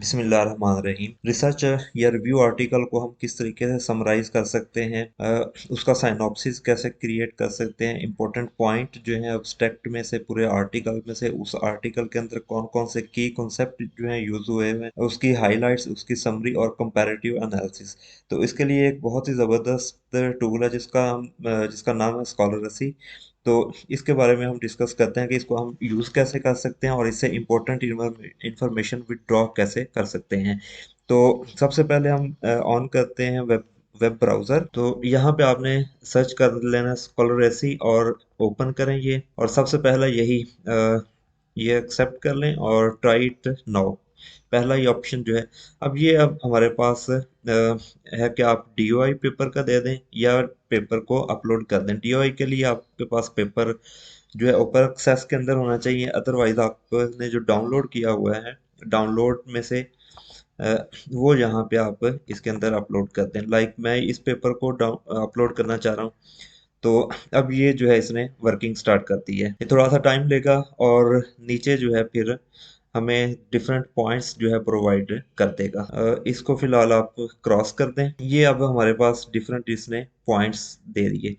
बिस्मिल्लाहिर्रहमानिर्रहीम। रिसर्च या review article को हम किस तरीके से समराइज कर सकते हैं, उसका साइनॉप्सिस कैसे क्रिएट कर सकते हैं, इंपॉर्टेंट पॉइंट जो है एब्स्ट्रैक्ट में से, पूरे आर्टिकल में से, उस आर्टिकल के अंदर कौन कौन से की कॉन्सेप्ट जो है यूज हुए हैं, उसकी हाइलाइट्स, उसकी समरी और कंपैरेटिव एनालिसिस। तो इसके लिए एक बहुत ही ज़बरदस्त टूल है जिसका नाम है स्कॉलरसी। तो इसके बारे में हम डिस्कस करते हैं कि इसको हम यूज़ कैसे कर सकते हैं और इससे इम्पोर्टेंट इंफॉर्मेशन विदड्रॉ कैसे कर सकते हैं। तो सबसे पहले हम ऑन करते हैं वेब वेब ब्राउज़र। तो यहाँ पे आपने सर्च कर लेना स्कॉलरसी और ओपन करें ये, और सबसे पहला यही ये एक्सेप्ट कर लें और ट्राई इट नाउ, पहला ही ऑप्शन जो है। अब हमारे पास है कि आप डीओआई पेपर का दे दें या पेपर को अपलोड कर दें। डीओआई के लिए आपके पास पेपर जो है ओपन एक्सेस के अंदर होना चाहिए, अदरवाइज आपने जो डाउनलोड किया हुआ है, डाउनलोड में से वो यहाँ पे आप इसके अंदर अपलोड कर दें। लाइक मैं इस पेपर को अपलोड करना चाह रहा हूँ। तो अब ये जो है इसने वर्किंग स्टार्ट कर दी है। ये थोड़ा सा टाइम लेगा और नीचे जो है फिर हमें डिफरेंट पॉइंट्स जो है प्रोवाइड कर देगा। इसको फिलहाल आप क्रॉस कर दें। ये अब हमारे पास डिफरेंट इसने पॉइंट्स दे दिए।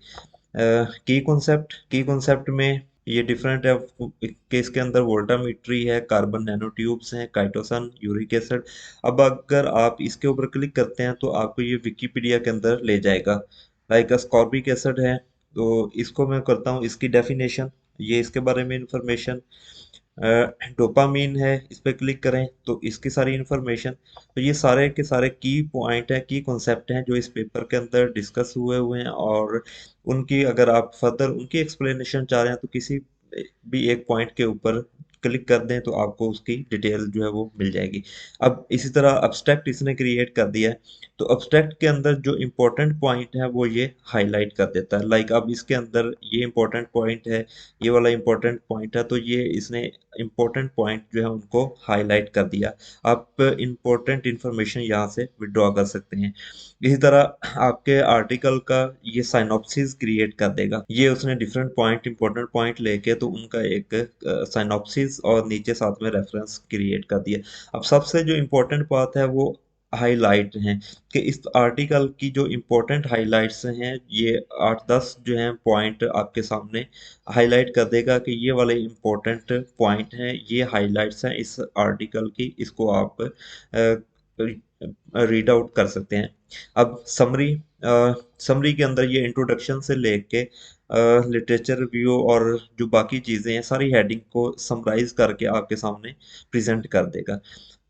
की कॉन्सेप्ट में ये डिफरेंट है कि इसके अंदर वोल्टामीट्री है, कार्बन नैनो ट्यूब्स हैं, काइटोसन, यूरिक एसिड। अब अगर आप इसके ऊपर क्लिक करते हैं तो आपको ये विकिपीडिया के अंदर ले जाएगा। लाइक अस्कॉर्बिक एसिड है, तो इसको मैं करता हूँ इसकी डेफिनेशन, ये इसके बारे में इंफॉर्मेशन। डोपामीन है, इस पर क्लिक करें तो इसकी सारी इंफॉर्मेशन। तो ये सारे के सारे की पॉइंट हैं, की कॉन्सेप्ट हैं जो इस पेपर के अंदर डिस्कस हुए हैं, और उनकी अगर आप फर्दर उनकी एक्सप्लेनेशन चाह रहे हैं तो किसी भी एक पॉइंट के ऊपर क्लिक कर दें तो आपको उसकी डिटेल जो है वो मिल जाएगी। अब इसी तरह अब्स्ट्रैक्ट इसने क्रिएट कर दिया है। तो अब्स्ट्रैक्ट के अंदर जो इम्पोर्टेंट पॉइंट है वो ये हाईलाइट कर देता है। लाइक अब इसके अंदर ये इम्पोर्टेंट पॉइंट है, ये वाला इम्पोर्टेंट पॉइंट है, तो ये इसने इम्पोर्टेंट पॉइंट जो है उनको हाईलाइट कर दिया। आप इम्पोर्टेंट इंफॉर्मेशन यहाँ से विड्रॉ कर सकते हैं। इसी तरह आपके आर्टिकल का ये साइनॉप्सिस क्रिएट कर देगा। ये उसने डिफरेंट पॉइंट, इंपॉर्टेंट पॉइंट लेके तो उनका एक साइनॉप्सिस और नीचे साथ में रेफरेंस क्रिएट कर दिया। अब सबसे जो इम्पोर्टेंट बात है वो हाईलाइट हैं, कि इस आर्टिकल की जो इम्पोर्टेंट हाइलाइट्स हैं, ये 8-10 जो हैं पॉइंट आपके सामने हाईलाइट कर देगा कि ये वाले इम्पोर्टेंट पॉइंट हैं, ये हाइलाइट्स हैं इस आर्टिकल की, इसको आप रीड आउट कर सकते हैं। अब समरी के अंदर ये इंट्रोडक्शन से लेके लिटरेचर रिव्यू और जो बाकी चीज़ें हैं सारी हेडिंग को समराइज करके आपके सामने प्रेजेंट कर देगा।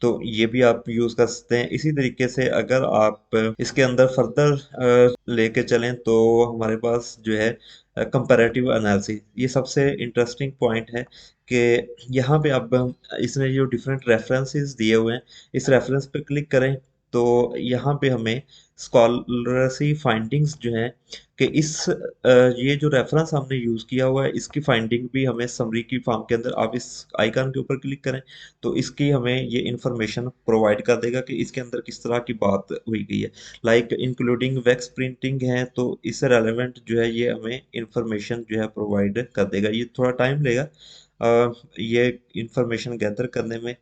तो ये भी आप यूज़ कर सकते हैं। इसी तरीके से अगर आप इसके अंदर फर्दर लेके चलें तो हमारे पास जो है कंपैरेटिव एनालिसिस, ये सबसे इंटरेस्टिंग पॉइंट है कि यहाँ पे अब इसने जो डिफरेंट रेफरेंसेस दिए हुए हैं, इस रेफरेंस पे क्लिक करें तो यहाँ पे हमें स्कॉलरसी फाइंडिंग्स जो हैं कि ये जो रेफरेंस हमने यूज़ किया हुआ है इसकी फाइंडिंग भी हमें समरी की फॉर्म के अंदर, आप इस आइकन के ऊपर क्लिक करें तो इसकी हमें ये इंफॉर्मेशन प्रोवाइड कर देगा कि इसके अंदर किस तरह की बात हुई गई है। लाइक इंक्लूडिंग वैक्स प्रिंटिंग है, तो इससे रेलेवेंट जो है ये हमें इंफॉर्मेशन जो है प्रोवाइड कर देगा। ये थोड़ा टाइम लेगा ये इंफॉर्मेशन गैदर करने में।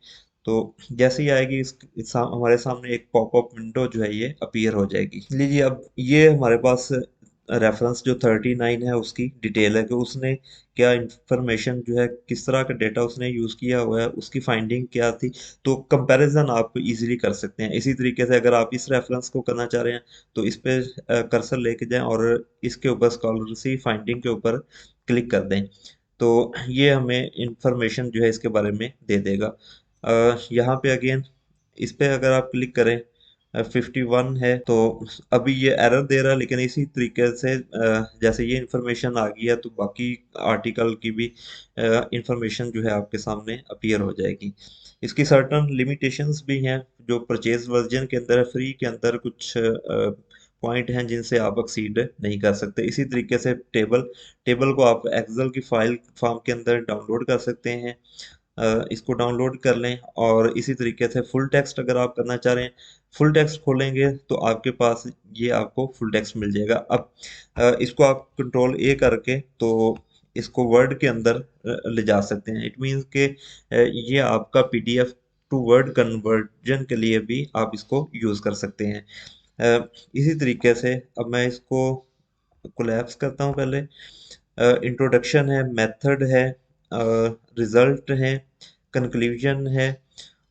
तो जैसे ही आएगी हमारे सामने एक पॉपअप विंडो जो है ये अपीयर हो जाएगी। लीजिए अब ये हमारे पास रेफरेंस जो 39 है उसकी डिटेल है कि उसने क्या इंफॉर्मेशन जो है, किस तरह का डेटा उसने यूज़ किया हुआ है, उसकी फाइंडिंग क्या थी। तो कंपैरिजन आप इजीली कर सकते हैं। इसी तरीके से अगर आप इस रेफरेंस को करना चाह रहे हैं तो इस पे कर्सर लेके जाएं और इसके ऊपर स्कॉलरसी फाइंडिंग के ऊपर क्लिक कर दें, तो ये हमें इंफॉर्मेशन जो है इसके बारे में दे देगा। यहाँ पे अगेन इस पे अगर आप क्लिक करें 51 है तो अभी ये एरर दे रहा है, लेकिन इसी तरीके से जैसे ये इंफॉर्मेशन आ गई है तो बाकी आर्टिकल की भी इंफॉर्मेशन जो है आपके सामने अपीयर हो जाएगी। इसकी सर्टन लिमिटेशंस भी हैं, जो परचेज वर्जन के अंदर है, फ्री के अंदर कुछ पॉइंट हैं जिनसे आप एक्सीड नहीं कर सकते। इसी तरीके से टेबल को आप एक्सेल की फाइल फॉर्म के अंदर डाउनलोड कर सकते हैं। इसको डाउनलोड कर लें, और इसी तरीके से फुल टेक्स्ट अगर आप करना चाह रहे हैं, फुल टेक्स्ट खोलेंगे तो आपके पास ये आपको फुल टेक्स्ट मिल जाएगा। अब इसको आप कंट्रोल ए करके तो इसको वर्ड के अंदर ले जा सकते हैं। इट मीन्स के ये आपका पीडीएफ टू वर्ड कन्वर्जन के लिए भी आप इसको यूज़ कर सकते हैं। इसी तरीके से अब मैं इसको कोलैप्स करता हूँ पहले। इंट्रोडक्शन है, मेथड है, रिजल्ट है, कंक्लूजन है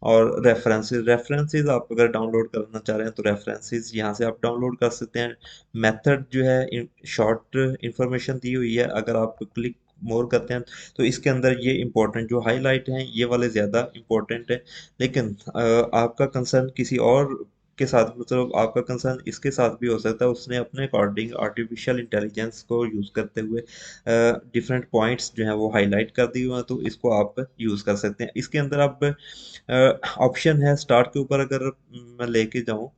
और रेफरेंसेस। रेफरेंसेस आप अगर डाउनलोड करना चाह रहे हैं तो रेफरेंसेस यहाँ से आप डाउनलोड कर सकते हैं। मेथड जो है शॉर्ट इंफॉर्मेशन दी हुई है, अगर आप क्लिक मोर करते हैं तो इसके अंदर ये इंपॉर्टेंट जो हाईलाइट हैं ये वाले ज़्यादा इंपॉर्टेंट है। लेकिन आपका कंसर्न किसी और के साथ, मतलब आपका कंसर्न इसके साथ भी हो सकता है, उसने अपने अकॉर्डिंग आर्टिफिशियल इंटेलिजेंस को यूज़ करते हुए डिफरेंट पॉइंट्स जो हैं वो हाईलाइट कर दिए हुए हैं, तो इसको आप यूज़ कर सकते हैं। इसके अंदर आप ऑप्शन है स्टार्ट के ऊपर, अगर मैं लेके जाऊं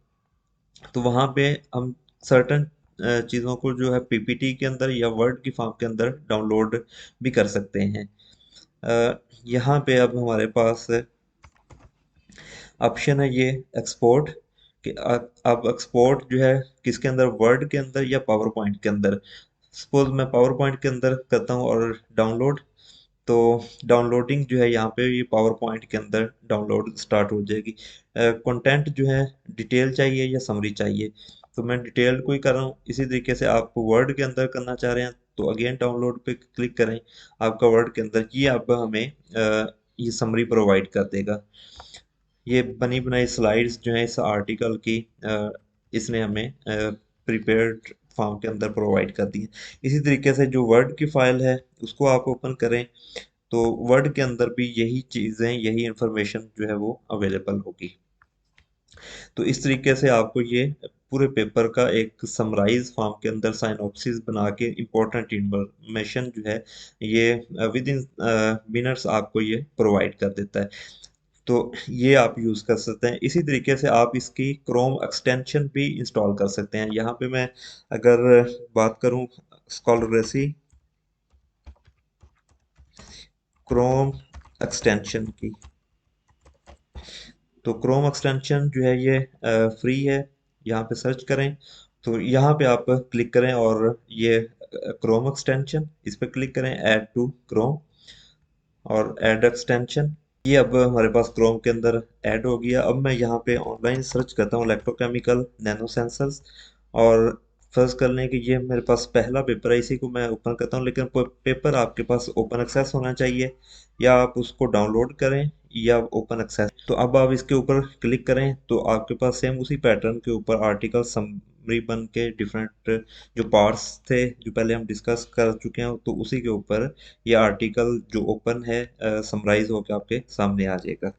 तो वहां पे हम सर्टन चीज़ों को जो है पीपीटी के अंदर या वर्ड की फॉर्म के अंदर डाउनलोड भी कर सकते हैं। यहाँ पे अब हमारे पास ऑप्शन है ये एक्सपोर्ट, कि अब एक्सपोर्ट जो है किसके अंदर, वर्ड के अंदर या पावर पॉइंट के अंदर। सपोज मैं पावर पॉइंट के अंदर करता हूँ और डाउनलोड, तो डाउनलोडिंग जो है यहाँ पे ये पावर पॉइंट के अंदर डाउनलोड स्टार्ट हो जाएगी। कंटेंट जो है डिटेल चाहिए या समरी चाहिए, तो मैं डिटेल को ही कर रहा हूँ। इसी तरीके से आप वर्ड के अंदर करना चाह रहे हैं तो अगेन डाउनलोड पे क्लिक करें, आपका वर्ड के अंदर ये अब हमें ये समरी प्रोवाइड कर देगा। ये बनी बनाई स्लाइड्स जो है इस आर्टिकल की इसने हमें प्रिपेयर्ड फॉर्म के अंदर प्रोवाइड कर दी है। इसी तरीके से जो वर्ड की फाइल है उसको आप ओपन करें तो वर्ड के अंदर भी यही चीज़ें, यही इंफॉर्मेशन जो है वो अवेलेबल होगी। तो इस तरीके से आपको ये पूरे पेपर का एक समराइज फॉर्म के अंदर साइनॉप्सिस बना के इम्पोर्टेंट इंफॉर्मेशन जो है ये विद इन मिनट्स आपको ये प्रोवाइड कर देता है। तो ये आप यूज़ कर सकते हैं। इसी तरीके से आप इसकी क्रोम एक्सटेंशन भी इंस्टॉल कर सकते हैं। यहाँ पे मैं अगर बात करूँ स्कॉलरेसी क्रोम एक्सटेंशन की, तो क्रोम एक्सटेंशन जो है ये फ्री है। यहाँ पे सर्च करें तो यहाँ पे आप क्लिक करें और ये क्रोम एक्सटेंशन, इस पे क्लिक करें ऐड टू क्रोम और ऐड एक्सटेंशन। ये अब हमारे पास क्रोम के अंदर ऐड हो गया। अब मैं यहाँ पे ऑनलाइन सर्च करता हूँ इलेक्ट्रोकेमिकल नैनो सेंसर्स, और फर्ज कर लें कि ये मेरे पास पहला पेपर है, इसी को मैं ओपन करता हूँ। लेकिन पेपर आपके पास ओपन एक्सेस होना चाहिए, या आप उसको डाउनलोड करें या ओपन एक्सेस। तो अब आप इसके ऊपर क्लिक करें तो आपके पास सेम उसी पैटर्न के ऊपर आर्टिकल समरी बन के डिफरेंट जो पार्ट्स थे जो पहले हम डिस्कस कर चुके हैं, तो उसी के ऊपर ये आर्टिकल जो ओपन है समराइज होकर आपके सामने आ जाएगा।